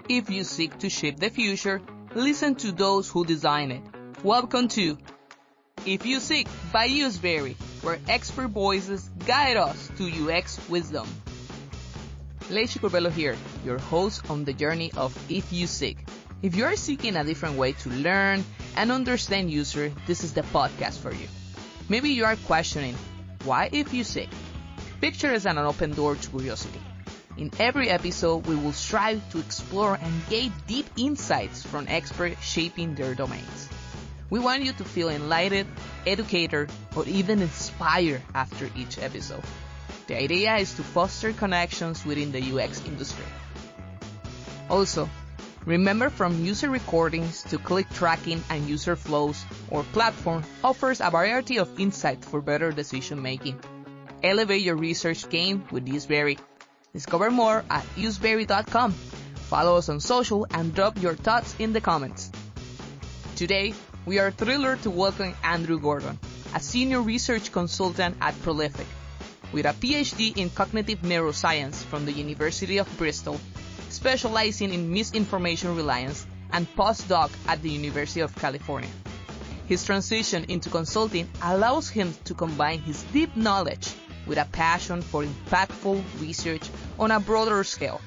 If you seek to shape the future, listen to those who design it. Welcome to If You Seek by Useberry, where expert voices guide us to UX wisdom. Leishi Corbello here, your host on the journey of If You Seek. If you are seeking a different way to learn and understand user, this is the podcast for you. Maybe you are questioning, why If You Seek? Picture as an open door to curiosity. In every episode, we will strive to explore and gain deep insights from experts shaping their domains. We want you to feel enlightened, educated, or even inspired after each episode. The idea is to foster connections within the UX industry. Also, remember from user recordings to click tracking and user flows, our platform offers a variety of insights for better decision making. Elevate your research game with Useberry. Discover more at useberry.com. Follow us on social and drop your thoughts in the comments. Today, we are thrilled to welcome Andrew Gordon, a senior research consultant at Prolific. With a PhD in cognitive neuroscience from the University of Bristol, specializing in misinformation reliance, and postdoc at the University of California. His transition into consulting allows him to combine his deep knowledge with a passion for impactful research on a broader scale.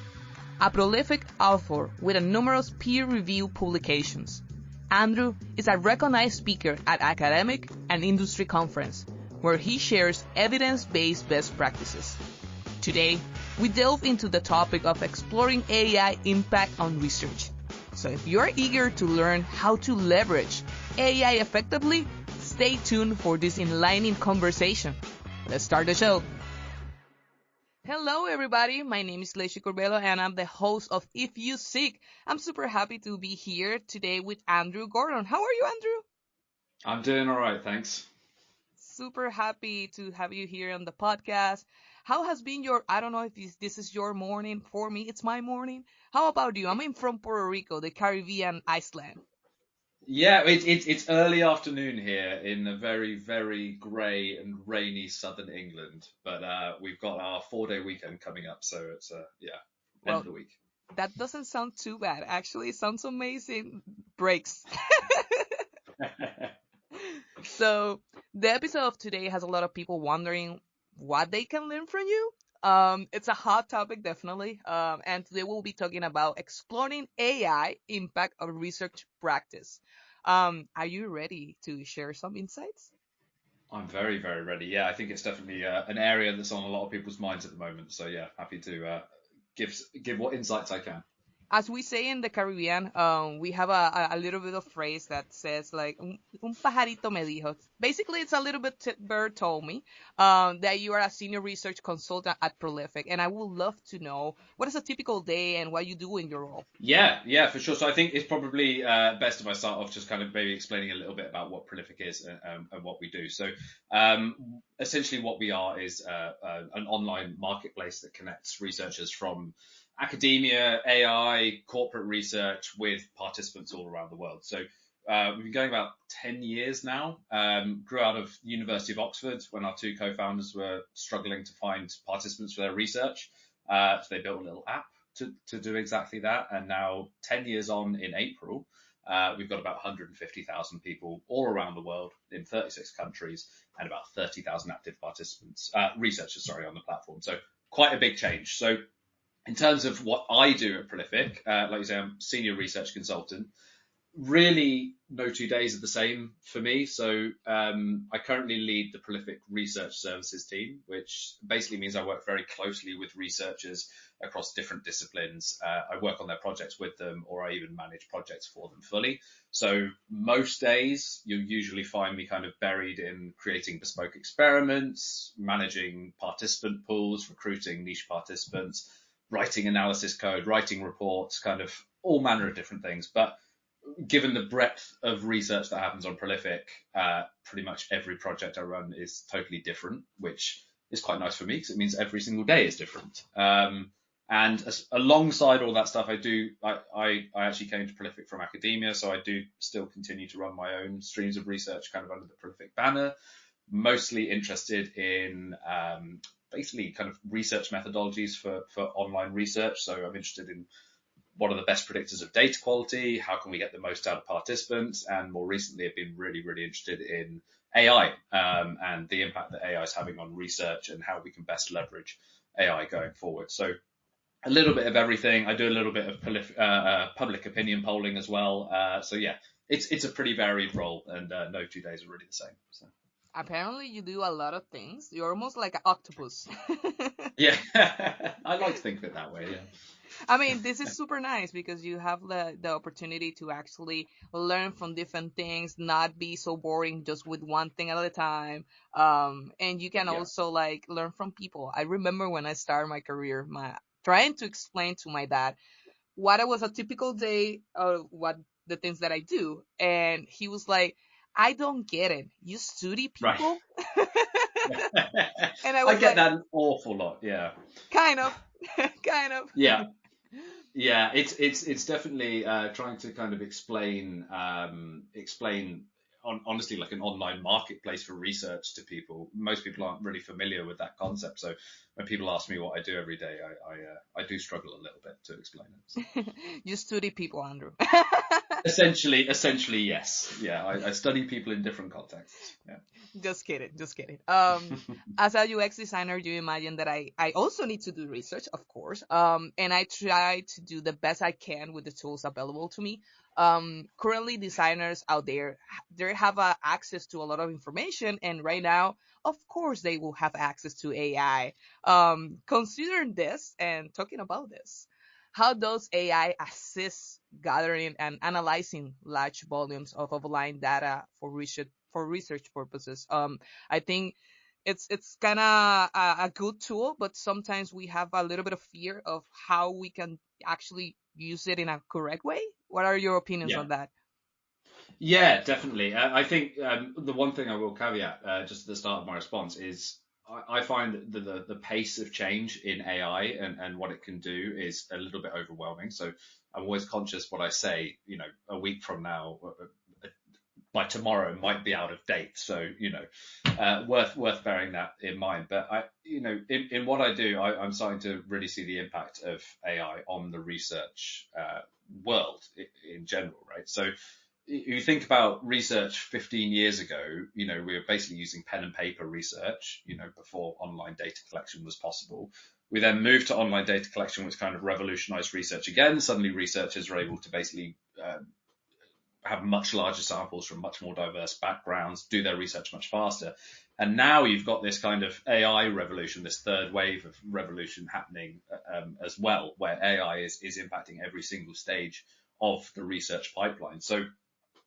A prolific author with numerous peer-reviewed publications, Andrew is a recognized speaker at academic and industry conference, where he shares evidence-based best practices. Today, we delve into the topic of exploring AI impact on research. So if you're eager to learn how to leverage AI effectively, stay tuned for this enlightening conversation. Let's start the show. Hello, everybody. My name is Leishi Corbello, and I'm the host of If You Seek. I'm super happy to be here today with Andrew Gordon. How are you, Andrew? I'm doing all right, thanks. Super happy to have you here on the podcast. How has been I don't know if this is your morning. For me, it's my morning. How about you? I'm from Puerto Rico, the Caribbean island. Yeah, it's early afternoon here in a very, very grey and rainy southern England, but we've got our 4-day weekend coming up, so it's end Well, of the week. that doesn't sound too bad. Actually, it sounds amazing. Breaks. So the episode of today has a lot of people wondering what they can learn from you. It's a hot topic, definitely. And today we'll be talking about exploring AI impact on research practice. Are you ready to share some insights? I'm very, very ready. Yeah, I think it's definitely an area that's on a lot of people's minds at the moment. So yeah, happy to give what insights I can. As we say in the Caribbean, we have a little bit of phrase that says like un pajarito me dijo. Basically, it's a little bit bird told me that you are a senior research consultant at Prolific, and I would love to know what is a typical day and what you do in your role. Yeah, for sure. So I think it's probably best if I start off just kind of maybe explaining a little bit about what Prolific is and what we do. So essentially what we are is an online marketplace that connects researchers from academia, AI, corporate research with participants all around the world. So we've been going about 10 years now. Grew out of the University of Oxford when our two co-founders were struggling to find participants for their research. So they built a little app to do exactly that. And now 10 years on in April, we've got about 150,000 people all around the world in 36 countries and about 30,000 active participants, researchers, on the platform. So quite a big change. So in terms of what I do at Prolific, like you say, I'm senior research consultant. Really, no 2 days are the same for me. So I currently lead the Prolific Research Services team, which basically means I work very closely with researchers across different disciplines. I work on their projects with them, or I even manage projects for them fully. So most days, you'll usually find me kind of buried in creating bespoke experiments, managing participant pools, recruiting niche participants, writing analysis code, writing reports, kind of all manner of different things. But given the breadth of research that happens on Prolific, pretty much every project I run is totally different, which is quite nice for me because it means every single day is different. And alongside all that stuff, I actually came to Prolific from academia, so I do still continue to run my own streams of research kind of under the Prolific banner, mostly interested in basically kind of research methodologies for online research. So I'm interested in what are the best predictors of data quality? How can we get the most out of participants? And more recently, I've been really, really interested in AI and the impact that AI is having on research and how we can best leverage AI going forward. So a little bit of everything. I do a little bit of public opinion polling as well. So yeah, it's a pretty varied role, and no 2 days are really the same. So Apparently, you do a lot of things. You're almost like an octopus. yeah, I like to think of it that way. Yeah. I mean, this is super nice because you have the opportunity to actually learn from different things, not be so boring just with one thing at a time. And you can Yeah. also like learn from people. I remember when I started my career, my trying to explain to my dad what it was a typical day of what the things that I do, and he was like, "I don't get it. You study Right. people?" And I I was get like, that an awful lot. Yeah. "Kind of, kind of." Yeah. Yeah, it's definitely trying to kind of explain honestly like an online marketplace for research to people. Most people aren't really familiar with that concept, so when people ask me what I do every day, I do struggle a little bit to explain it. So. You study people, Andrew. Essentially, yes. Yeah, I study people in different contexts. Yeah. Just kidding, just kidding. As a UX designer, you imagine that I also need to do research, of course. And I try to do the best I can with the tools available to me. Currently, designers out there, they have access to a lot of information, and right now, of course, they will have access to AI. Considering this and talking about this, how does AI assist gathering and analyzing large volumes of offline data for research purposes? I think it's kind of a good tool, but sometimes we have a little bit of fear of how we can actually use it in a correct way. What are your opinions Yeah. on that? Yeah, definitely. I think the one thing I will caveat just at the start of my response is I find that the pace of change in AI and what it can do is a little bit overwhelming. So I'm always conscious what I say, a week from now, by tomorrow might be out of date. So, worth bearing that in mind. But in what I do, I'm starting to really see the impact of AI on the research world in general, right? So you think about research 15 years ago, we were basically using pen and paper research, before online data collection was possible. We then moved to online data collection, which kind of revolutionized research again. Suddenly researchers are able to basically have much larger samples from much more diverse backgrounds, do their research much faster. And now you've got this kind of AI revolution, this third wave of revolution happening as well, where AI is impacting every single stage of the research pipeline. So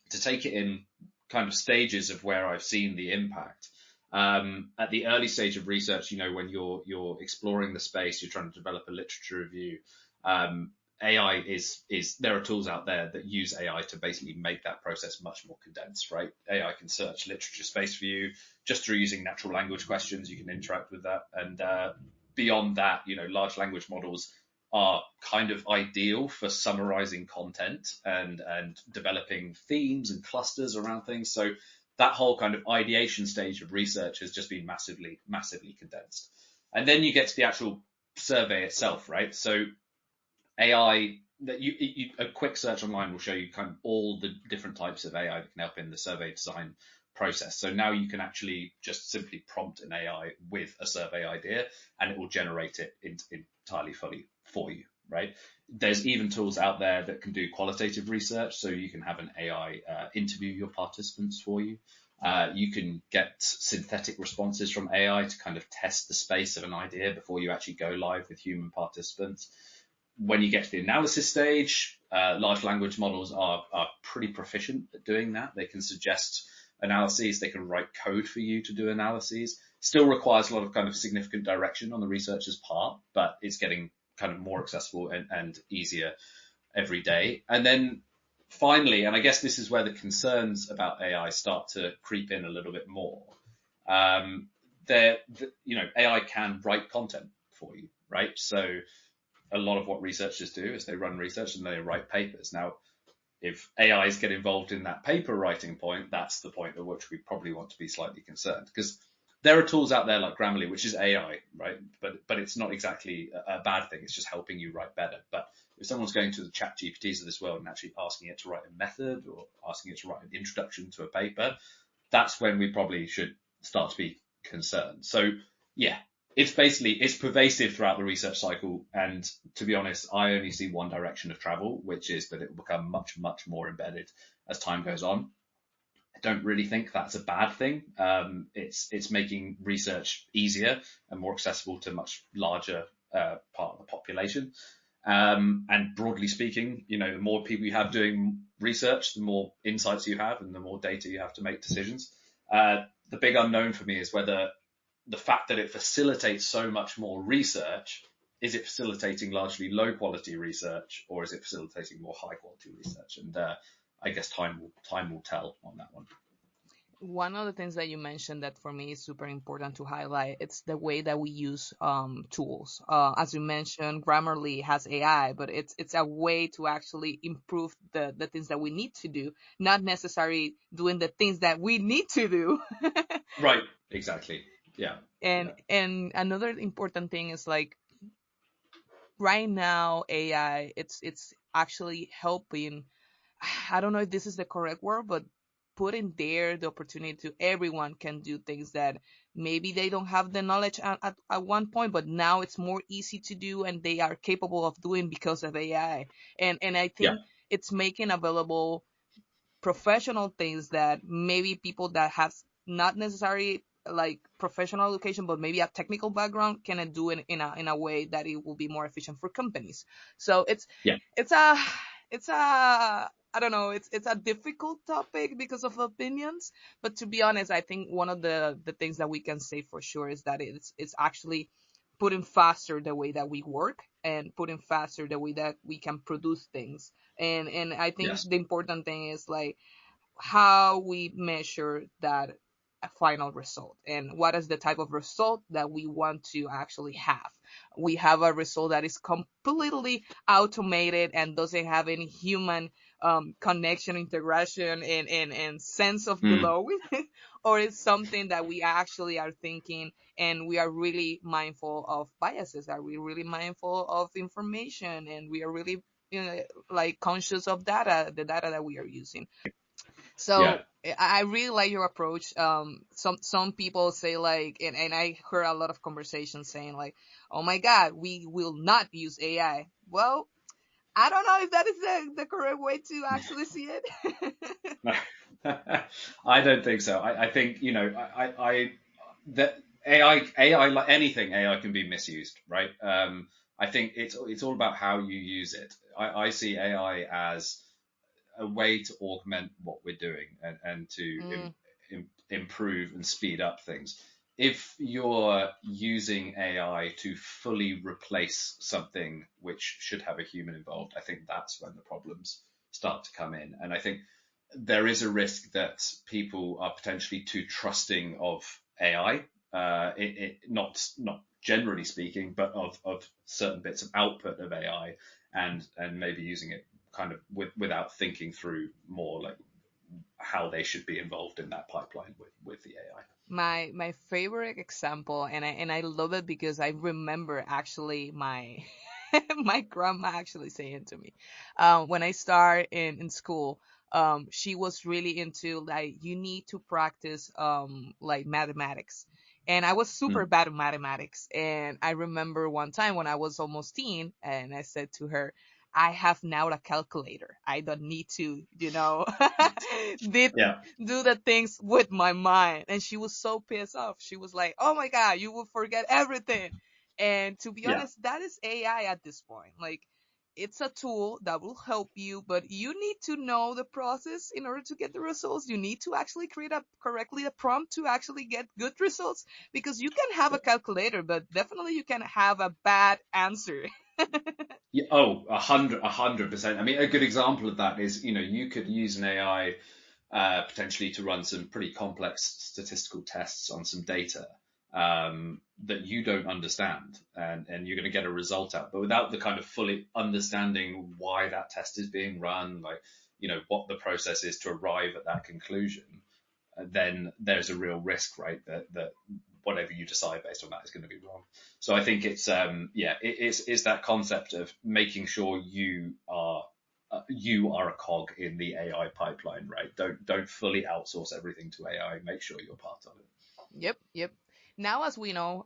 to take it in kind of stages of where I've seen the impact. At the early stage of research, when you're exploring the space, you're trying to develop a literature review. AI is there are tools out there that use AI to basically make that process much more condensed, right? AI can search literature space for you just through using natural language questions. You can interact with that, and beyond that, large language models are kind of ideal for summarizing content and developing themes and clusters around things. So that whole kind of ideation stage of research has just been massively, massively condensed. And then you get to the actual survey itself, right? So AI, that a quick search online will show you kind of all the different types of AI that can help in the survey design process. So now you can actually just simply prompt an AI with a survey idea and it will generate it entirely fully for you, right? There's even tools out there that can do qualitative research. So you can have an AI interview your participants for you. You can get synthetic responses from AI to kind of test the space of an idea before you actually go live with human participants. When you get to the analysis stage, large language models are pretty proficient at doing that. They can suggest analyses, they can write code for you to do analyses. Still requires a lot of kind of significant direction on the researcher's part, but it's getting kind of more accessible and easier every day. And then finally, and I guess this is where the concerns about AI start to creep in a little bit more. AI can write content for you, right? So a lot of what researchers do is they run research and they write papers. Now, if AIs get involved in that paper writing point, that's the point at which we probably want to be slightly concerned, because there are tools out there like Grammarly, which is AI, right? But it's not exactly a bad thing. It's just helping you write better. But If someone's going to the chat GPTs of this world and actually asking it to write a method or asking it to write an introduction to a paper, that's when we probably should start to be concerned. So yeah, it's pervasive throughout the research cycle. And to be honest, I only see one direction of travel, which is that it will become much, much more embedded as time goes on. I don't really think that's a bad thing. It's making research easier and more accessible to a much larger part of the population. And broadly speaking, the more people you have doing research, the more insights you have and the more data you have to make decisions. The big unknown for me is whether the fact that it facilitates so much more research, is it facilitating largely low quality research or is it facilitating more high quality research? And I guess time will tell on that one. One of the things that you mentioned that for me is super important to highlight, it's the way that we use tools. As you mentioned, Grammarly has AI, but it's a way to actually improve the things that we need to do, not necessarily doing the things that we need to do. Right. Exactly. Yeah. And another important thing is like right now AI, it's actually helping. I don't know if this is the correct word, but putting there the opportunity to everyone can do things that maybe they don't have the knowledge at one point, but now it's more easy to do and they are capable of doing because of AI. And I Yeah. think it's making available professional things that maybe people that have not necessarily like professional education but maybe a technical background can do it in a way that it will be more efficient for companies. So Yeah. it's a it's a I don't know, it's a difficult topic because of opinions, but to be honest, I think one of the things that we can say for sure is that it's actually putting faster the way that we work and putting faster the way that we can produce things. And I think Yes. the important thing is like how we measure that a final result and what is the type of result that we want to actually have. We have a result that is completely automated and doesn't have any human connection, integration, and sense of Mm. belonging, or it's something that we actually are thinking and we are really mindful of biases, are we really mindful of information, and we are really like conscious of the data that we are using. Yeah. So I really like your approach. Some people say like, and I heard a lot of conversations saying like, "Oh my God, we will not use AI." Well, I don't know if that is the correct way to actually see it. No. I don't think so. I think, that AI, like anything, AI can be misused, right? I think it's all about how you use it. I see AI as a way to augment what we're doing and to Mm, improve and speed up things. If you're using AI to fully replace something which should have a human involved, I think that's when the problems start to come in. And I think there is a risk that people are potentially too trusting of AI. Not generally speaking, but of certain bits of output of AI, and maybe using it kind of without thinking through more like how they should be involved in that pipeline with the AI. my favorite example, and I love it because I remember actually my my grandma actually saying to me, when I started in school, she was really into like you need to practice like mathematics. And I was super Mm. bad at mathematics. And I remember one time when I was almost teen, and I said to her, I have now a calculator. I don't need to, did Yeah, do the things with my mind. And she was so pissed off. She was like, "Oh my God, you will forget everything." And to be yeah, honest, that is AI at this point. Like, it's a tool that will help you, but you need to know the process in order to get the results. You need to actually create a correctly a prompt to actually get good results, because you can have a calculator, but definitely you can have a bad answer. yeah. Oh, 100%. I mean, a good example of that is, you could use an AI potentially to run some pretty complex statistical tests on some data that you don't understand, and you're going to get a result out, but without the kind of fully understanding why that test is being run, like, what the process is to arrive at that conclusion, then there's a real risk, right? That whatever you decide based on that is going to be wrong. So I think it's that concept of making sure you are a cog in the AI pipeline, right? Don't fully outsource everything to AI. Make sure you're part of it. Yep, yep. Now, as we know,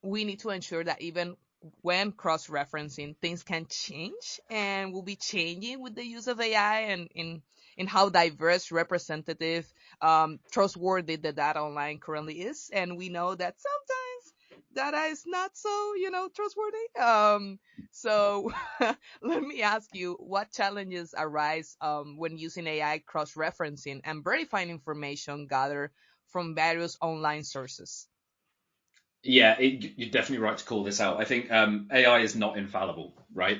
we need to ensure that even when cross-referencing, things can change and will be changing with the use of AI and in how diverse, representative, trustworthy the data online currently is. And we know that sometimes data is not so, trustworthy. So let me ask you, what challenges arise when using AI cross-referencing and verifying information gathered from various online sources? Yeah, you're definitely right to call this out. I think AI is not infallible, right?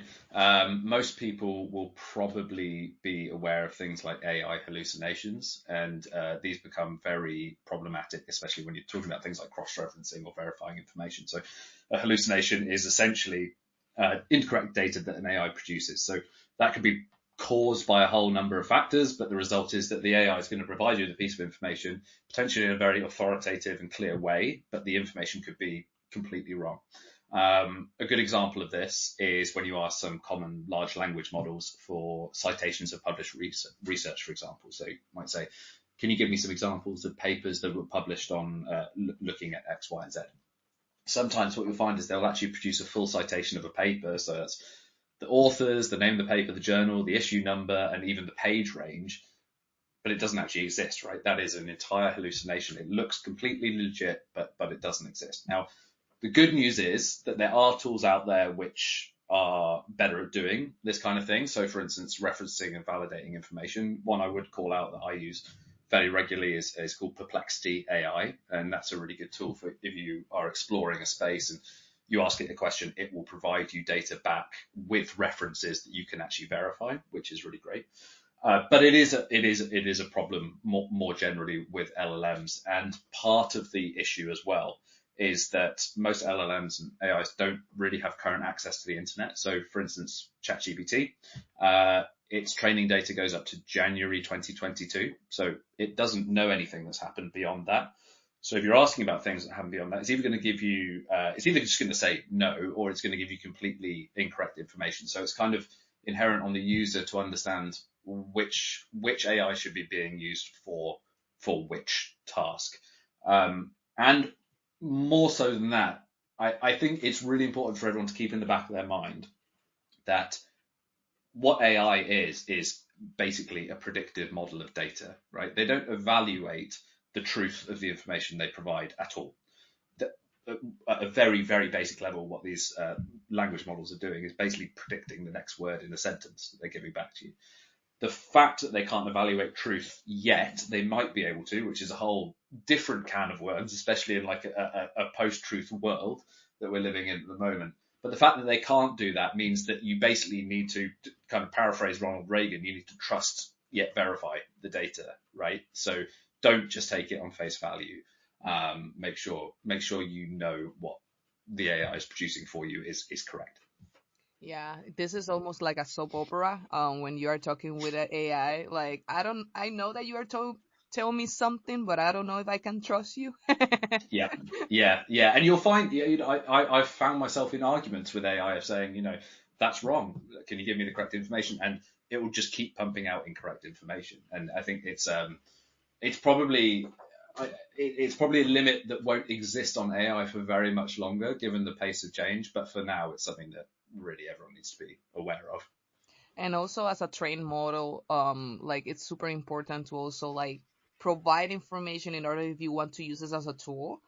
Most people will probably be aware of things like AI hallucinations, and these become very problematic, especially when you're talking about things like cross-referencing or verifying information. So, a hallucination is essentially incorrect data that an AI produces. So that could be caused by a whole number of factors, but the result is that the AI is going to provide you with a piece of information, potentially in a very authoritative and clear way, but the information could be completely wrong. A good example of this is when you ask some common large language models for citations of published research, for example. So you might say, can you give me some examples of papers that were published on looking at X, Y, and Z? Sometimes what you'll find is they'll actually produce a full citation of a paper. So that's the authors, the name of the paper, the journal, the issue number, and even the page range. But it doesn't actually exist, right? That is an entire hallucination. It looks completely legit, but it doesn't exist. Now, the good news is that there are tools out there which are better at doing this kind of thing. So, for instance, referencing and validating information. One I would call out that I use very regularly is called Perplexity AI, and that's a really good tool for if you are exploring a space and you ask it a question, it will provide you data back with references that you can actually verify, which is really great. But it is a problem more generally with LLMs, and part of the issue as well is that most LLMs and AIs don't really have current access to the internet. So, for instance, ChatGPT, its training data goes up to January 2022, so it doesn't know anything that's happened beyond that. So if you're asking about things that happen beyond that, it's either going to give you, it's either just going to say no, or it's going to give you completely incorrect information. So it's kind of inherent on the user to understand which AI should be being used for which task. And more so than that, I think it's really important for everyone to keep in the back of their mind that what AI is basically a predictive model of data, right? They don't evaluate the truth of the information they provide at all. At a very, very basic level, what these language models are doing is basically predicting the next word in a sentence that they're giving back to you. The fact that they can't evaluate truth yet, they might be able to, which is a whole different can of worms, especially in like a post-truth world that we're living in at the moment. But the fact that they can't do that means that you basically need to kind of paraphrase Ronald Reagan, you need to trust yet verify the data, right? So don't just take it on face value. Make sure you know what the AI is producing for you is correct. Yeah, this is almost like a soap opera. When you are talking with an AI, like I know that you are tell me something, but I don't know if I can trust you. Yeah, yeah. And you'll find, I've found myself in arguments with AI of saying, that's wrong. Can you give me the correct information? And it will just keep pumping out incorrect information. And I think it's probably it's probably a limit that won't exist on AI for very much longer, given the pace of change. But for now, it's something that really everyone needs to be aware of. And also as a trained model, like it's super important to also like provide information in order if you want to use this as a tool.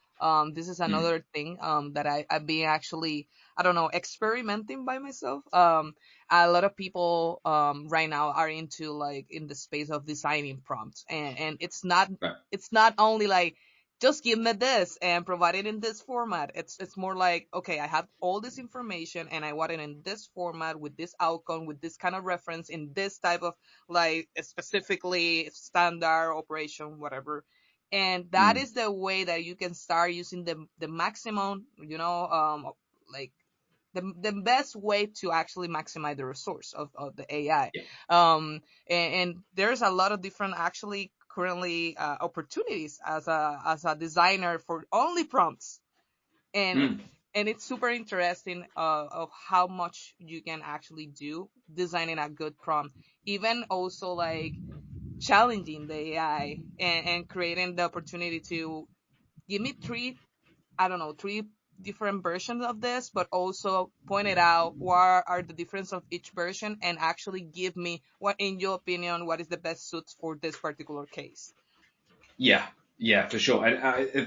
This is Mm. another thing that I've been actually, I don't know, experimenting by myself. A lot of people right now are into like in the space of designing prompts, and Right. it's not only like just give me this and provide it in this format. It's more like, okay, I have all this information and I want it in this format with this outcome, with this kind of reference in this type of like specifically standard operation, whatever. And that Mm. is the way that you can start using the maximum, like the best way to actually maximize the resource of the AI. Yeah. And there's a lot of different actually currently opportunities as a designer for only prompts, and Mm. and it's super interesting of how much you can actually do designing a good prompt, even also like challenging the AI and creating the opportunity to give me three, I don't know, three different versions of this, but also pointed out what are the difference of each version and actually give me what, in your opinion, what is the best suits for this particular case. Yeah, yeah, for sure. And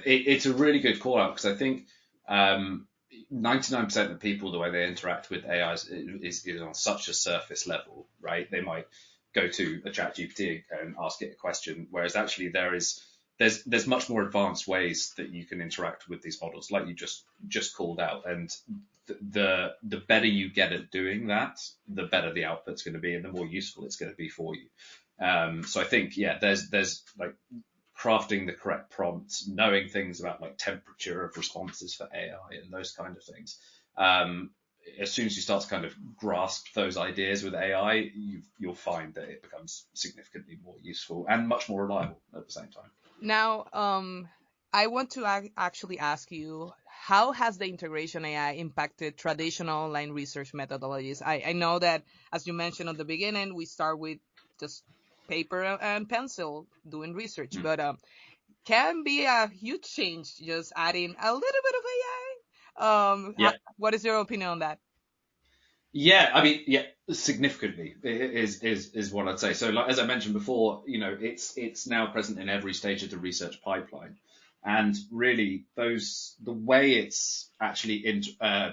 it's a really good call out because I think 99% of people, the way they interact with AI is on such a surface level, right? They might go to a chat GPT and ask it a question, whereas actually there's much more advanced ways that you can interact with these models, like you just called out. And the better you get at doing that, the better the output's going to be and the more useful it's going to be for you. So I think, yeah, there's like crafting the correct prompts, knowing things about like temperature of responses for AI and those kind of things. As soon as you start to kind of grasp those ideas with AI, you'll find that it becomes significantly more useful and much more reliable at the same time. Now, I want to actually ask you, how has the integration AI impacted traditional online research methodologies? I know that, as you mentioned at the beginning, we start with just paper and pencil doing research, Mm. but can be a huge change just adding a little bit of AI. Yeah. What is your opinion on that? Yeah, I mean, yeah, significantly is what I'd say. So, like as I mentioned before, it's now present in every stage of the research pipeline, and really the way it's actually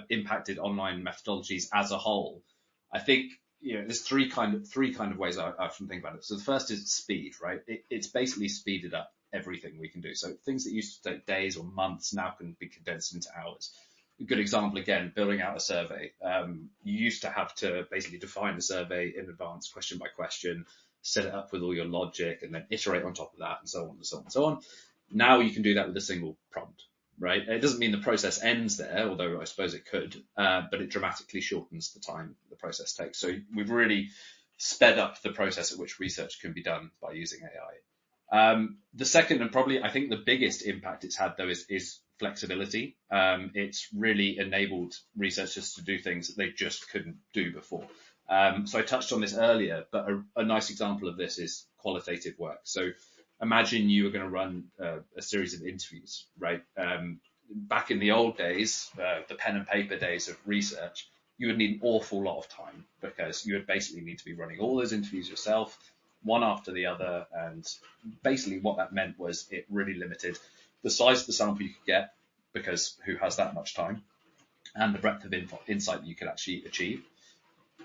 impacted online methodologies as a whole. I think there's three kind of ways I often think about it. So the first is speed, right? It's basically speeded up everything we can do. So things that used to take days or months now can be condensed into hours. A good example, again, building out a survey. You used to have to basically define a survey in advance, question by question, set it up with all your logic, and then iterate on top of that, and so on and so on and so on. Now you can do that with a single prompt, right? It doesn't mean the process ends there, although I suppose it could, but it dramatically shortens the time the process takes. So we've really sped up the process at which research can be done by using AI. The second and probably I think the biggest impact it's had though is flexibility. It's really enabled researchers to do things that they just couldn't do before. So I touched on this earlier, but a nice example of this is qualitative work. So imagine you were going to run a series of interviews, right? Back in the old days, the pen and paper days of research, you would need an awful lot of time because you would basically need to be running all those interviews yourself, one after the other. And basically what that meant was it really limited the size of the sample you could get, because who has that much time, and the breadth of insight that you could actually achieve.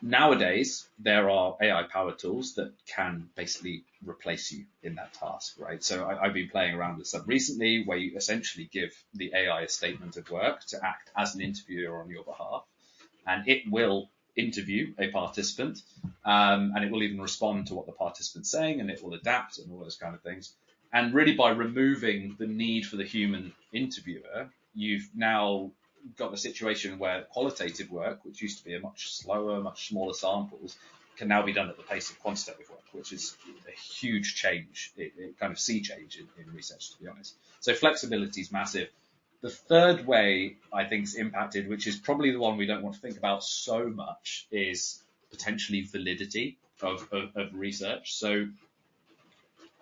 Nowadays, there are AI-powered tools that can basically replace you in that task, right? So I've been playing around with some recently where you essentially give the AI a statement of work to act as an interviewer on your behalf, and it will interview a participant, and it will even respond to what the participant's saying, and it will adapt and all those kind of things. And really, by removing the need for the human interviewer, you've now got the situation where qualitative work, which used to be a much slower, much smaller samples, can now be done at the pace of quantitative work, which is a huge change, it kind of sea change in research, to be honest. So flexibility is massive. The third way I think is impacted, which is probably the one we don't want to think about so much, is potentially validity of research. So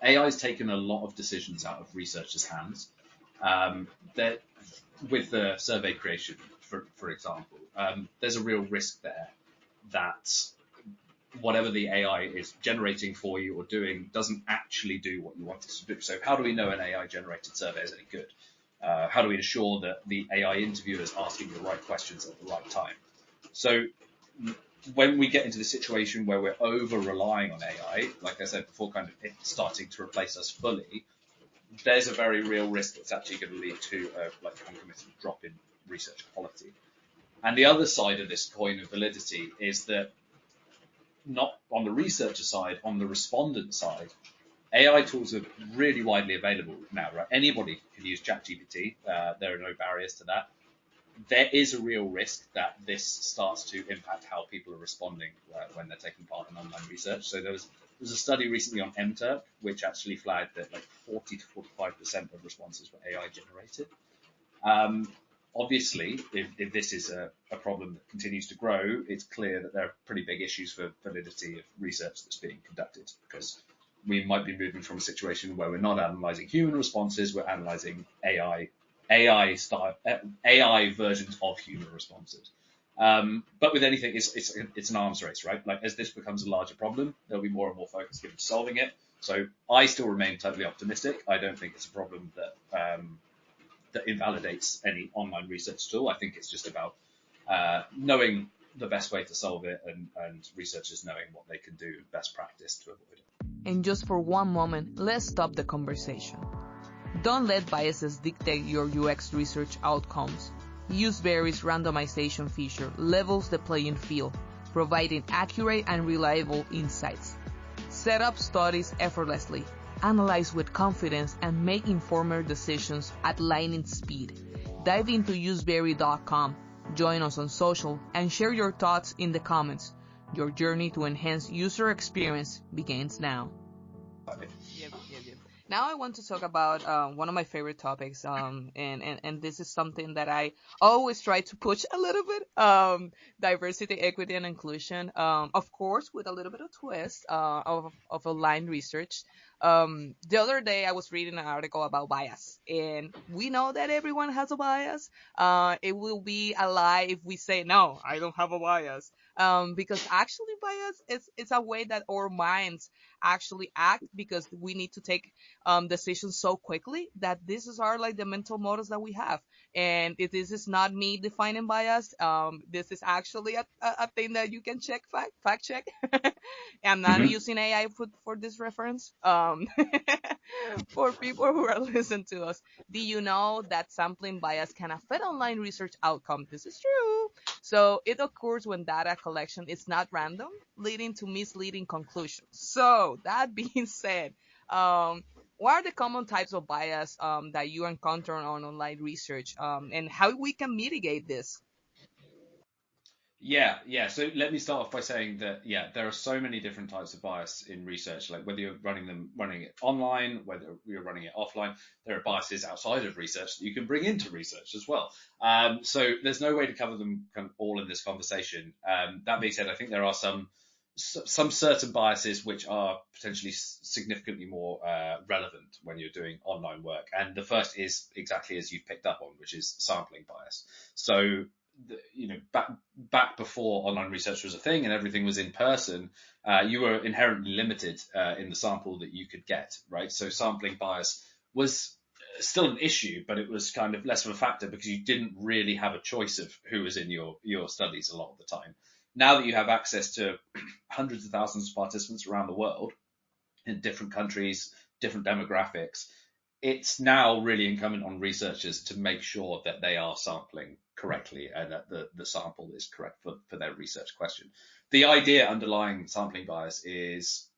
AI has taken a lot of decisions out of researchers' hands. That with the survey creation, for example, there's a real risk there that whatever the AI is generating for you or doing doesn't actually do what you want it to do. So how do we know an AI-generated survey is any good? How do we ensure that the AI interviewer is asking the right questions at the right time? So when we get into the situation where we're over relying on AI, like I said before, kind of it starting to replace us fully, there's a very real risk that's actually going to lead to like a concomitant drop in research quality. And the other side of this coin of validity is that not on the researcher side, on the respondent side, AI tools are really widely available now, right? Anybody can use ChatGPT. There are no barriers to that. There is a real risk that this starts to impact how people are responding when they're taking part in online research. So there was There's a study recently on MTurk, which actually flagged that like 40 to 45% of responses were AI generated. Obviously, if this is a problem that continues to grow, it's clear that there are pretty big issues for validity of research that's being conducted, because we might be moving from a situation where we're not analyzing human responses, we're analyzing AI versions of human responses. But with anything, it's an arms race, right? Like, as this becomes a larger problem, there'll be more and more focus given to solving it. So I still remain totally optimistic. I don't think it's a problem that invalidates any online research tool. I think it's just about knowing the best way to solve it, and researchers knowing what they can do, best practice to avoid it. And just for one moment, let's stop the conversation. Don't let biases dictate your UX research outcomes. Useberry's randomization feature levels the playing field, providing accurate and reliable insights. Set up studies effortlessly, analyze with confidence, and make informed decisions at lightning speed. Dive into useberry.com, join us on social, and share your thoughts in the comments. Your journey to enhance user experience begins now. Yep. Now I want to talk about one of my favorite topics, and this is something that I always try to push a little bit, diversity, equity, and inclusion, of course, with a little bit of twist of aligned research. The other day I was reading an article about bias, and we know that everyone has a bias. It will be a lie if we say, no, I don't have a bias. Because actually bias is a way that our minds actually act, because we need to take decisions so quickly that this is our like the mental models that we have. And if this is not me defining bias, this is actually a thing that you can check, fact check. I'm not using AI for this reference. For people who are listening to us, do you know that sampling bias can affect online research outcome? This is true. So it occurs when data collection is not random, leading to misleading conclusions. So that being said, what are the common types of bias that you encounter on online research, and how we can mitigate this? Yeah. So let me start off by saying that, yeah, there are so many different types of bias in research. Like, whether you're running it online, whether you're running it offline, there are biases outside of research that you can bring into research as well. So there's no way to cover them kind of all in this conversation. That being said, I think there are some certain biases which are potentially significantly more relevant when you're doing online work. And the first is exactly as you've picked up on, which is sampling bias. So back before online research was a thing and everything was in person, you were inherently limited in the sample that you could get, right? So sampling bias was still an issue, but it was kind of less of a factor because you didn't really have a choice of who was in your studies a lot of the time. Now that you have access to hundreds of thousands of participants around the world in different countries, different demographics, it's now really incumbent on researchers to make sure that they are sampling correctly and that the sample is correct for their research question. The idea underlying sampling bias is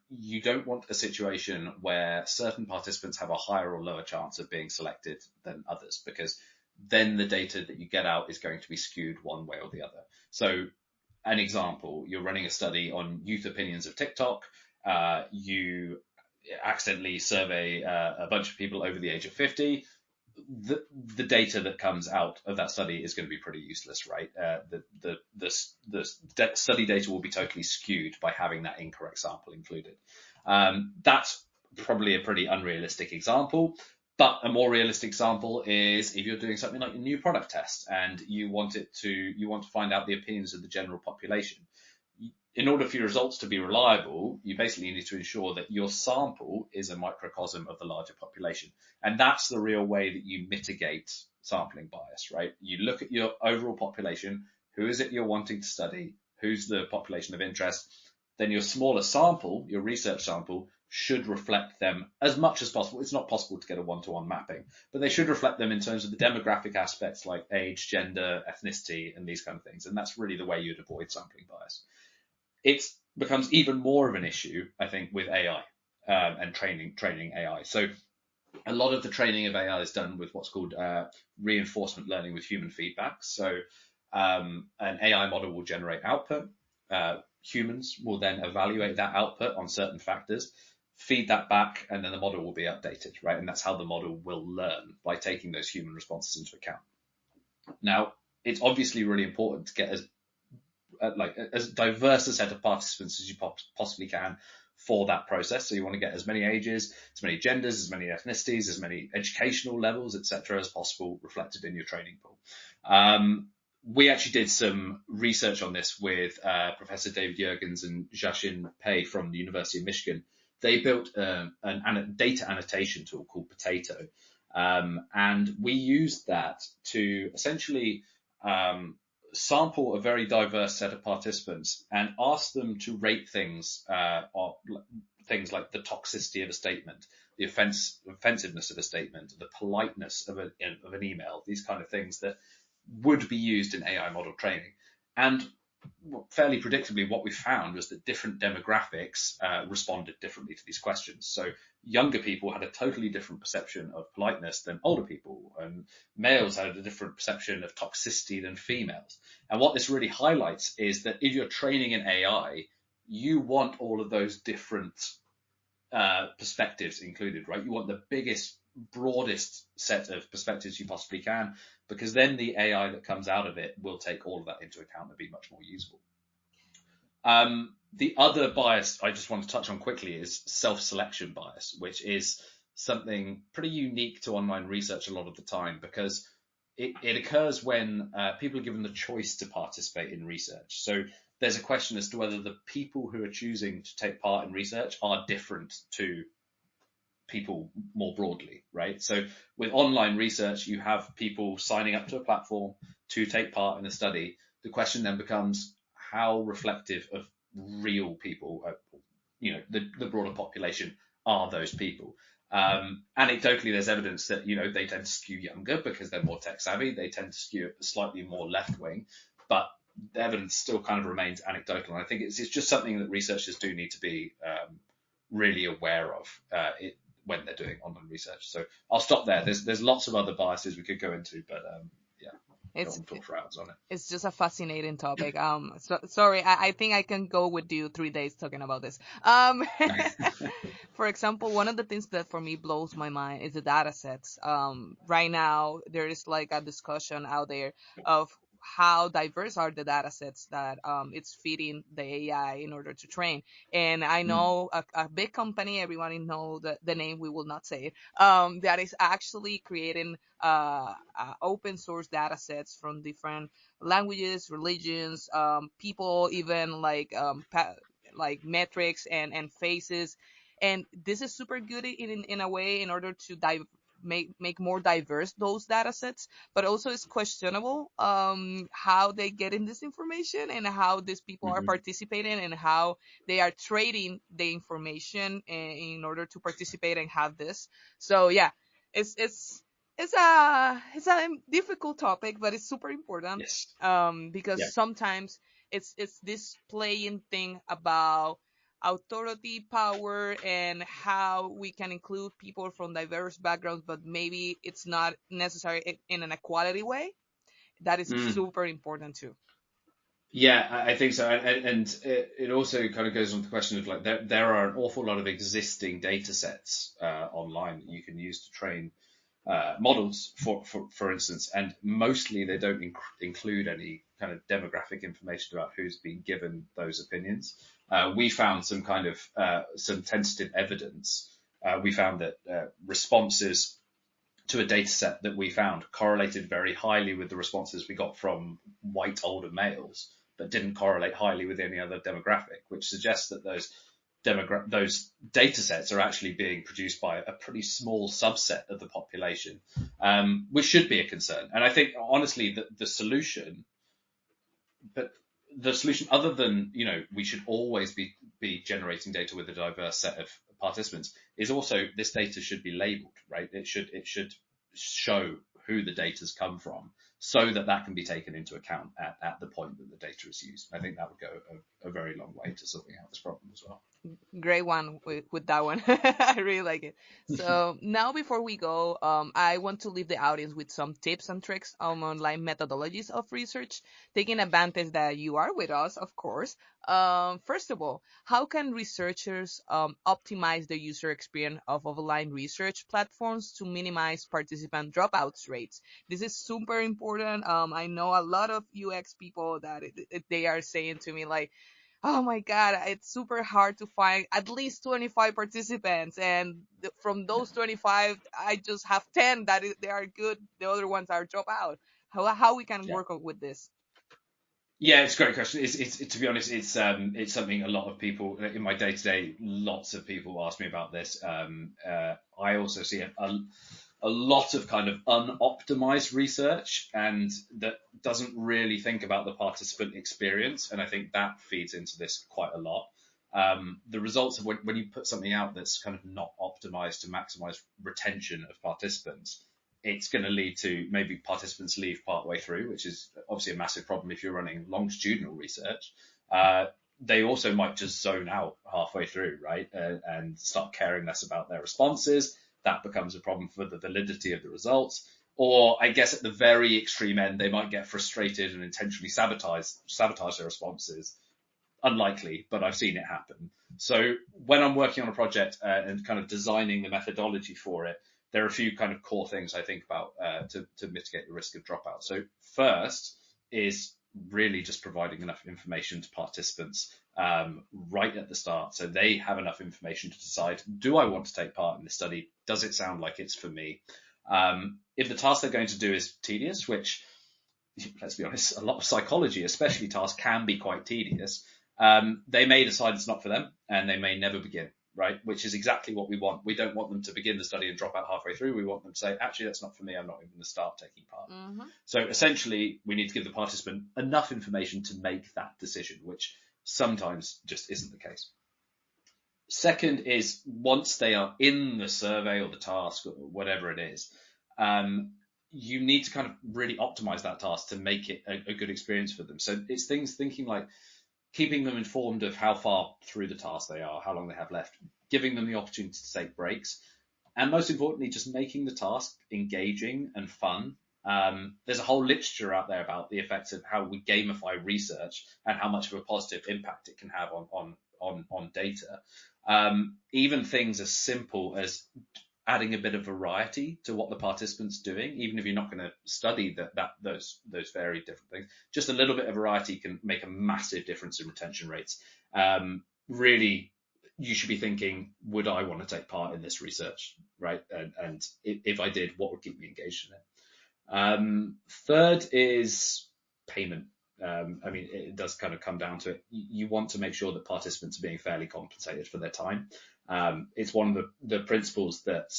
you don't want a situation where certain participants have a higher or lower chance of being selected than others, because then the data that you get out is going to be skewed one way or the other. So an example, you're running a study on youth opinions of TikTok. You accidentally survey a bunch of people over the age of 50. The data that comes out of that study is going to be pretty useless, right? The study data will be totally skewed by having that incorrect sample included. That's probably a pretty unrealistic example. But a more realistic example is if you're doing something like a new product test and you want to find out the opinions of the general population. In order for your results to be reliable, you basically need to ensure that your sample is a microcosm of the larger population. And that's the real way that you mitigate sampling bias, right? You look at your overall population, who is it you're wanting to study, who's the population of interest, then your smaller sample, your research sample, should reflect them as much as possible. It's not possible to get a one-to-one mapping, but they should reflect them in terms of the demographic aspects like age, gender, ethnicity, and these kind of things. And that's really the way you'd avoid sampling bias. It becomes even more of an issue, I think, with AI and training AI. So a lot of the training of AI is done with what's called reinforcement learning with human feedback. So an AI model will generate output. humans will then evaluate that output on certain factors, feed that back, and then the model will be updated, right? And that's how the model will learn, by taking those human responses into account. Now, it's obviously really important to get as diverse a set of participants as you possibly can for that process. So you want to get as many ages, as many genders, as many ethnicities, as many educational levels, etc., as possible reflected in your training pool. We actually did some research on this with Professor David Jurgens and Jiaxin Pei from the University of Michigan. They built a data annotation tool called Potato, and we used that to essentially sample a very diverse set of participants and ask them to rate things, things like the toxicity of a statement, the offensiveness of a statement, the politeness of an email, these kind of things that would be used in AI model training. And fairly predictably, what we found was that different demographics responded differently to these questions. So younger people had a totally different perception of politeness than older people, and males had a different perception of toxicity than females. And what this really highlights is that if you're training an AI, you want all of those different perspectives included, right? You want the biggest, broadest set of perspectives you possibly can, because then the AI that comes out of it will take all of that into account and be much more useful. The other bias I just want to touch on quickly is self-selection bias, which is something pretty unique to online research a lot of the time, because it occurs when people are given the choice to participate in research. So there's a question as to whether the people who are choosing to take part in research are different to people more broadly, right? So with online research, you have people signing up to a platform to take part in a study. The question then becomes, how reflective of real people, the broader population, are those people? Anecdotally, there's evidence that, they tend to skew younger because they're more tech savvy. They tend to skew slightly more left wing, but the evidence still kind of remains anecdotal. And I think it's just something that researchers do need to be really aware of when they're doing online research. So I'll stop there. There's lots of other biases we could go into, but yeah, It's don't talk for hours on it. it's just a fascinating topic. Sorry, I think I can go with you 3 days talking about this. For example, one of the things that for me blows my mind is the data sets. Right now there is like a discussion out there of how diverse are the data sets that it's feeding the AI in order to train. And I know a big company, everyone know the name, we will not say it, that is actually creating open source data sets from different languages, religions, people, even like metrics and faces. And this is super good in a way in order to make more diverse those data sets, but also it's questionable how they get in this information and how these people are participating and how they are trading the information in order to participate and have this. So yeah, it's a difficult topic, but it's super important Yes. because Yeah. sometimes it's this playing thing about authority, power, and how we can include people from diverse backgrounds, but maybe it's not necessary in an equality way. That is super important too. Yeah, I think so, and it also kind of goes on to the question of like there are an awful lot of existing data sets online that you can use to train models, for instance, and mostly they don't include any kind of demographic information about who's been given those opinions. We found some kind of some tentative evidence. We found that responses to a data set that we found correlated very highly with the responses we got from white older males, but didn't correlate highly with any other demographic, which suggests that those data sets are actually being produced by a pretty small subset of the population, which should be a concern. And I think, honestly, the solution, other than, we should always be generating data with a diverse set of participants, is also this data should be labeled, right? It should show who the data's come from, so that can be taken into account at the point that the data is used. I think that would go a very long way to sorting out this problem as well. Great one with that one. I really like it. So now before we go, I want to leave the audience with some tips and tricks on online methodologies of research, taking advantage that you are with us, of course. First of all, how can researchers optimize the user experience of online research platforms to minimize participant dropouts rates? This is super important. I know a lot of UX people that they are saying to me like, oh my God, it's super hard to find at least 25 participants. And from those 25, I just have 10 that they are good. The other ones are drop out. How we can Yeah. work with this? Yeah, it's a great question. It's to be honest, it's something a lot of people in my day to day. Lots of people ask me about this. I also see a lot of kind of unoptimized research and that doesn't really think about the participant experience, and I think that feeds into this quite a lot. The results of when you put something out that's kind of not optimized to maximize retention of participants, it's going to lead to maybe participants leave partway through, which is obviously a massive problem if you're running longitudinal research. They also might just zone out halfway through, right, and start caring less about their responses. That becomes a problem for the validity of the results. Or I guess at the very extreme end, they might get frustrated and intentionally sabotage their responses. Unlikely, but I've seen it happen. So when I'm working on a project and kind of designing the methodology for it, there are a few kind of core things I think about to mitigate the risk of dropout. So first is really just providing enough information to participants right at the start, so they have enough information to decide, do I want to take part in this study? Does it sound like it's for me? If the task they're going to do is tedious, which, let's be honest, a lot of psychology, especially tasks, can be quite tedious, they may decide it's not for them and they may never begin, right? Which is exactly what we want. We don't want them to begin the study and drop out halfway through. We want them to say, actually, that's not for me. I'm not even going to start taking part. Mm-hmm. So essentially, we need to give the participant enough information to make that decision, which sometimes just isn't the case. Second is, once they are in the survey or the task or whatever it is, you need to kind of really optimize that task to make it a good experience for them. So it's things thinking like keeping them informed of how far through the task they are, how long they have left, giving them the opportunity to take breaks, and most importantly, just making the task engaging and fun. There's a whole literature out there about the effects of how we gamify research and how much of a positive impact it can have on data. Even things as simple as adding a bit of variety to what the participant's doing, even if you're not going to study those very different things, just a little bit of variety can make a massive difference in retention rates. Really, you should be thinking, would I want to take part in this research, right? And if I did, what would keep me engaged in it? Third is payment. I mean, it does kind of come down to it. You want to make sure that participants are being fairly compensated for their time. It's one of the principles that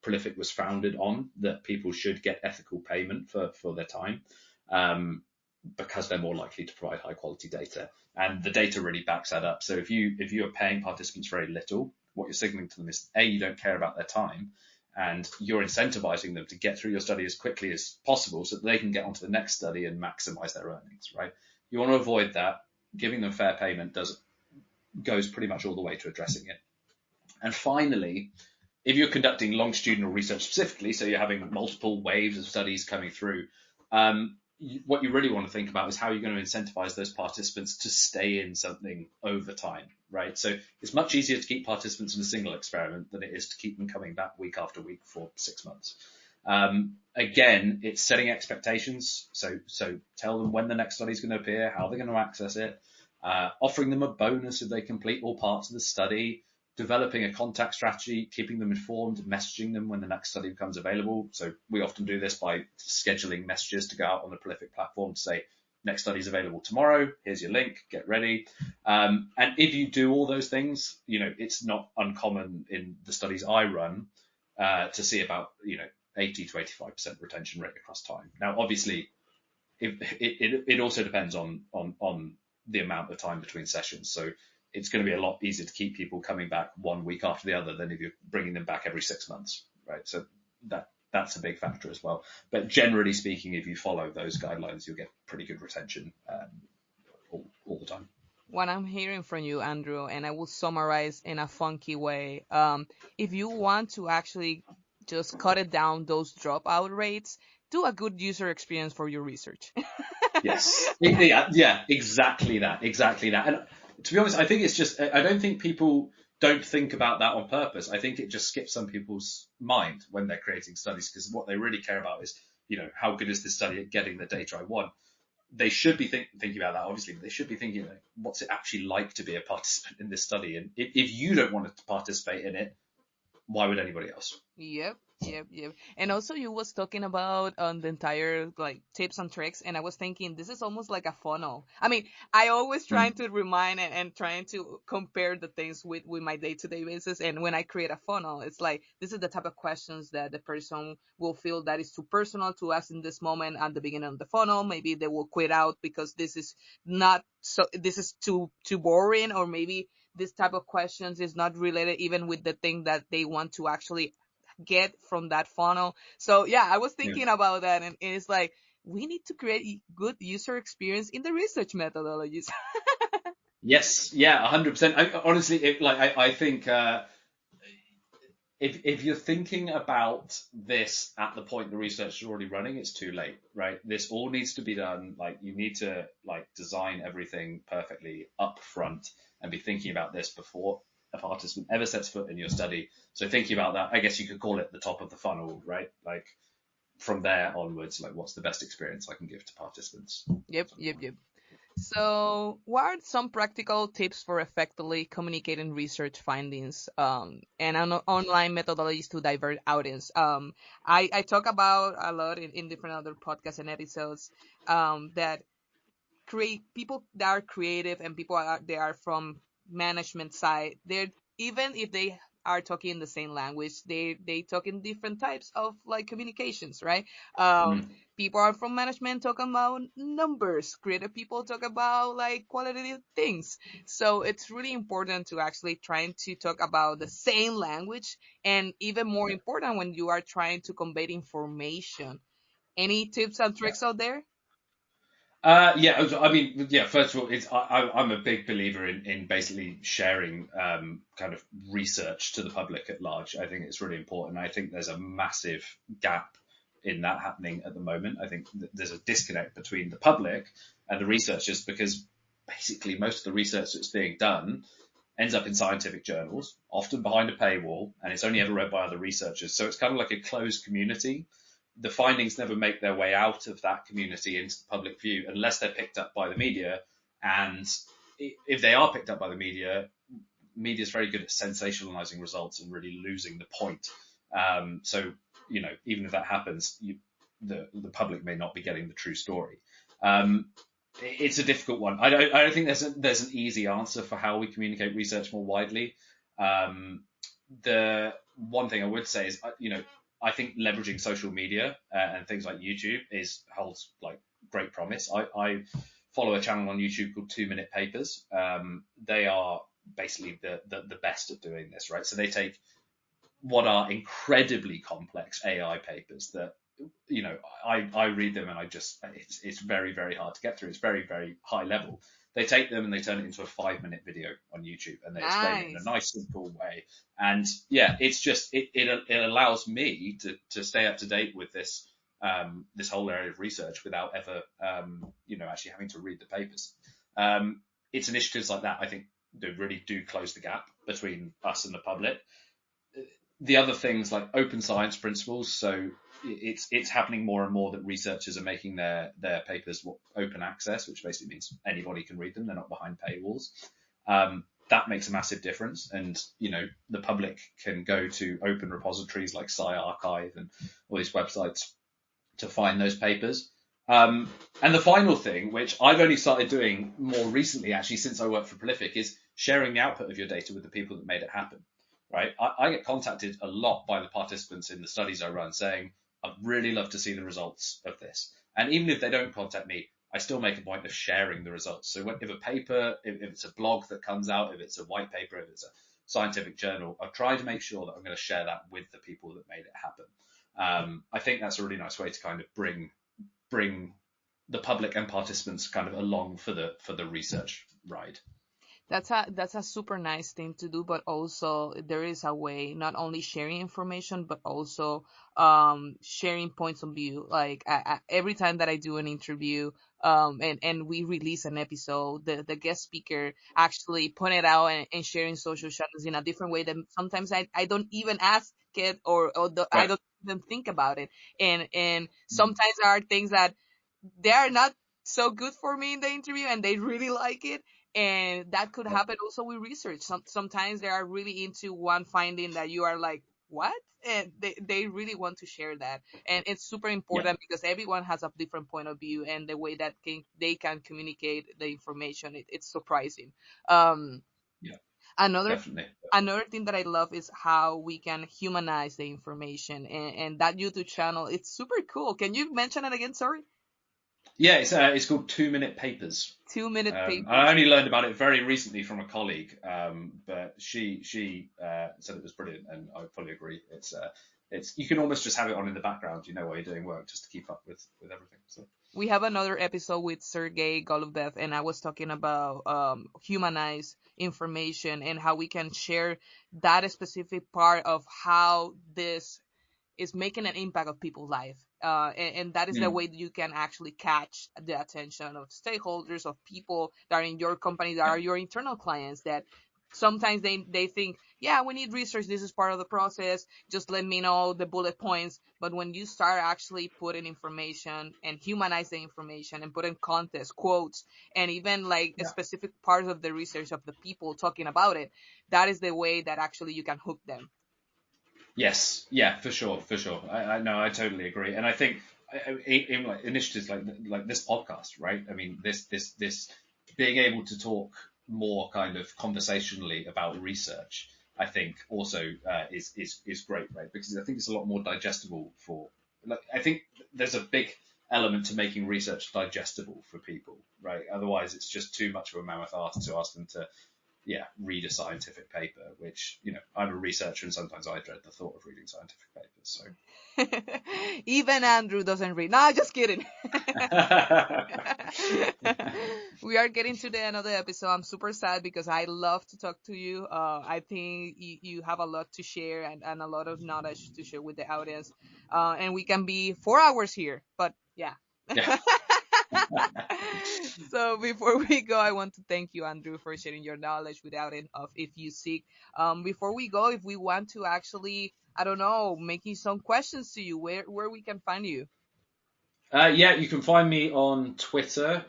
Prolific was founded on, that people should get ethical payment for their time, because they're more likely to provide high quality data. And the data really backs that up. So if you are paying participants very little, what you're signaling to them is, A, you don't care about their time, and you're incentivizing them to get through your study as quickly as possible so that they can get onto the next study and maximize their earnings, right? You want to avoid that. Giving them fair payment goes pretty much all the way to addressing it. And finally, if you're conducting longitudinal research specifically, so you're having multiple waves of studies coming through, what you really want to think about is how you're going to incentivize those participants to stay in something over time, right? So it's much easier to keep participants in a single experiment than it is to keep them coming back week after week for 6 months. Again, it's setting expectations. So tell them when the next study is going to appear, how they're going to access it, offering them a bonus if they complete all parts of the study, developing a contact strategy, keeping them informed, messaging them when the next study becomes available. So we often do this by scheduling messages to go out on the Prolific platform to say, next study is available tomorrow. Here's your link. Get ready. And if you do all those things, it's not uncommon in the studies I run to see about 80 to 85% retention rate across time. Now, obviously, it also depends on the amount of time between sessions. So it's going to be a lot easier to keep people coming back 1 week after the other than if you're bringing them back every 6 months, right? So that's a big factor as well. But generally speaking, if you follow those guidelines, you'll get pretty good retention all the time. what I'm hearing from you, Andrew, and I will summarize in a funky way. If you want to actually just cut it down those dropout rates, do a good user experience for your research. Yes. Yeah, yeah, exactly that. Exactly that. And to be honest, I think it's just, I don't think people don't think about that on purpose. I think it just skips some people's mind when they're creating studies, because what they really care about is, how good is this study at getting the data I want? They should be thinking about that, obviously, but they should be thinking, what's it actually like to be a participant in this study? And if you don't want to participate in it, why would anybody else? Yep, yep. And also you was talking about the entire like tips and tricks, and I was thinking this is almost like a funnel. I mean, I always trying Mm, to remind and trying to compare the things with my day-to-day basis, and when I create a funnel, it's like this is the type of questions that the person will feel that is too personal to ask in this moment at the beginning of the funnel. Maybe they will quit out because this is not so this is too boring, or maybe this type of questions is not related even with the thing that they want to actually get from that funnel. So yeah, I was yeah. thinking about that, and it's like we need to create good user experience in the research methodologies. Yes, yeah, 100%. Honestly, I think if you're thinking about this at the point the research is already running, it's too late, right? This all needs to be done. Like you need to design everything perfectly up front and be thinking about this before a participant ever sets foot in your study. So thinking about that, I guess you could call it the top of the funnel, right? Like from there onwards, like what's the best experience I can give to participants? Yep. So, what are some practical tips for effectively communicating research findings and online methodologies to diverse audience? I talk about a lot in different other podcasts and episodes that create people that are creative and people they are from management side. They're even if they are talking the same language, they talk in different types of like communications, right? um Mm, People are from management talking about numbers, creative people talk about like qualitative things. So it's really important to actually trying to talk about the same language, and even more yeah. important when you are trying to convey information. Any tips and Yeah. tricks out there? Yeah, I mean, yeah. First of all, I'm a big believer in basically sharing kind of research to the public at large. I think it's really important. I think there's a massive gap in that happening at the moment. I think there's a disconnect between the public and the researchers, because basically most of the research that's being done ends up in scientific journals, often behind a paywall, and it's only ever read by other researchers. So it's kind of like a closed community. The findings never make their way out of that community into the public view unless they're picked up by the media. And if they are picked up by the media is very good at sensationalizing results and really losing the point. So, even if that happens, the public may not be getting the true story. Um, it's a difficult one. I don't think there's an easy answer for how we communicate research more widely. Um, the one thing I would say is, I think leveraging social media and things like YouTube holds like great promise. I follow a channel on YouTube called 2 Minute Papers. They are basically the best at doing this, right? So they take what are incredibly complex AI papers that I read them and it's very, very hard to get through. It's very, very high level. They take them and they turn it into a 5 minute video on YouTube, and they explain it in a Nice. nice, simple way. And yeah, it's just it allows me to stay up to date with this whole area of research without ever actually having to read the papers. It's initiatives like that, I think, that really do close the gap between us and the public. The other things like open science principles. So it's happening more and more that researchers are making their papers open access, which basically means anybody can read them. They're not behind paywalls. That makes a massive difference. And, the public can go to open repositories like SciArchive and all these websites to find those papers. And the final thing, which I've only started doing more recently, actually, since I work for Prolific, is sharing the output of your data with the people that made it happen. Right? I get contacted a lot by the participants in the studies I run saying, I'd really love to see the results of this. And even if they don't contact me, I still make a point of sharing the results. So if a paper, if it's a blog that comes out, if it's a white paper, if it's a scientific journal, I try to make sure that I'm going to share that with the people that made it happen. I think that's a really nice way to kind of bring the public and participants kind of along for the research ride. That's a super nice thing to do, but also there is a way not only sharing information but also sharing points of view. Like every time that I do an interview and we release an episode, the guest speaker actually point it out and sharing social channels in a different way that sometimes I don't even ask it I Right. don't even think about it. And sometimes there are things that they are not so good for me in the interview and they really like it, and that could Yeah. happen also with research. Sometimes they are really into one finding that you are like, what? And they really want to share that, and it's super Yeah. important because everyone has a different point of view, and the way that they can communicate the information, it's surprising. um Yeah. another Definitely. another thing that I love is how we can humanize the information, and that YouTube channel, it's super cool. Can you mention it again? Sorry. Yeah, it's called 2 Minute Papers. 2 minute I papers. only learned about it very recently from a colleague, but she said it was brilliant, and I fully agree. It's you can almost just have it on in the background, while you're doing work, just to keep up with everything. So We have another episode with Sergey Golubev, and I was talking about humanized information and how we can share that specific part of how this is making an impact of people's life. And that is the mm, way that you can actually catch the attention of stakeholders, of people that are in your company, that yeah, are your internal clients, that sometimes they think, yeah, we need research. This is part of the process. Just let me know the bullet points. But when you start actually putting information and humanize the information and put in context, quotes, and even like a yeah. specific parts of the research of the people talking about it, that is the way that actually you can hook them. Yes, yeah, for sure, for sure. I know, I totally agree, and I think in like initiatives like this podcast, right? I mean, this being able to talk more kind of conversationally about research, I think also is great, right? Because I think it's a lot more digestible for. Like, I think there's a big element to making research digestible for people, right? Otherwise, it's just too much of a mammoth ask to ask them to read a scientific paper, which, I'm a researcher and sometimes I dread the thought of reading scientific papers. So, Even Andrew doesn't read. No, just kidding. We are getting to the end of the episode. I'm super sad because I love to talk to you. I think you have a lot to share and a lot of knowledge to share with the audience. And we can be 4 hours here, but yeah. yeah, So before we go, I want to thank you, Andrew, for sharing your knowledge without it of If You Seek. Before we go, if we want to actually, I don't know, making some questions to you, where we can find you. yeah, you can find me on Twitter.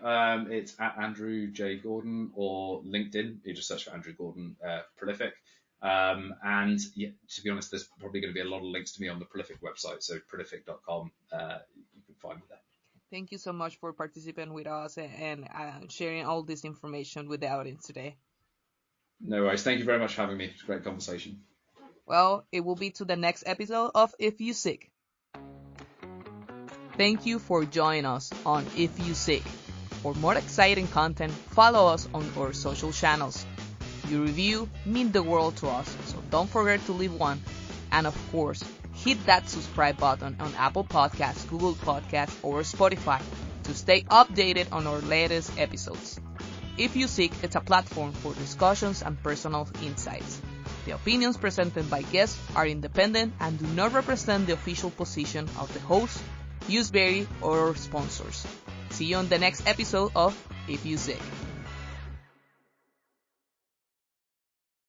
It's at Andrew J Gordon, or LinkedIn. You just search for Andrew Gordon Prolific. And yeah, to be honest, there's probably going to be a lot of links to me on the Prolific website. So prolific.com, you can find me there. Thank you so much for participating with us and sharing all this information with the audience today. No worries. Thank you very much for having me. It's a great conversation. Well, it will be to the next episode of If You Seek. Thank you for joining us on If You Seek. For more exciting content, follow us on our social channels. Your review means the world to us, so don't forget to leave one. And of course, hit that subscribe button on Apple Podcasts, Google Podcasts, or Spotify to stay updated on our latest episodes. If You Seek, it's a platform for discussions and personal insights. The opinions presented by guests are independent and do not represent the official position of the host, Useberry, or sponsors. See you on the next episode of If You Seek.